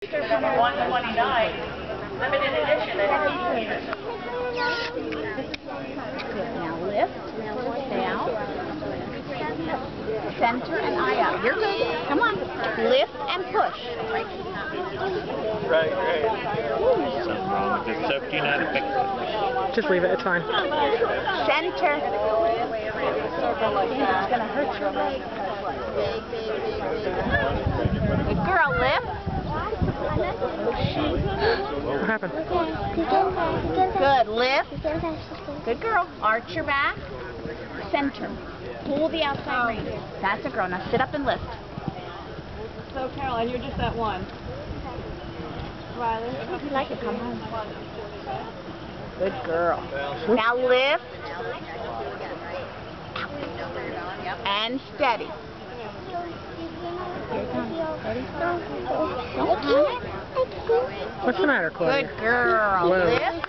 $129, limited edition. Good. Now lift, down, center, and eye out. You're good. Come on. Lift and push. Right. Something wrong with this soap. Do you know how to fix it? Just leave it, it's fine. Center. It's going to hurt your leg. Good girl, lift. What happened? Good, lift. Good girl. Arch your back. Center. Pull the outside rein. That's a girl. Now sit up and lift. So, Caroline, you're just that one. Riley? If you like it, come home. Good girl. Now lift. And steady. Here it comes. Ready? Don't panic. What's the matter, Claudia? Good girl. Whoa. Lift.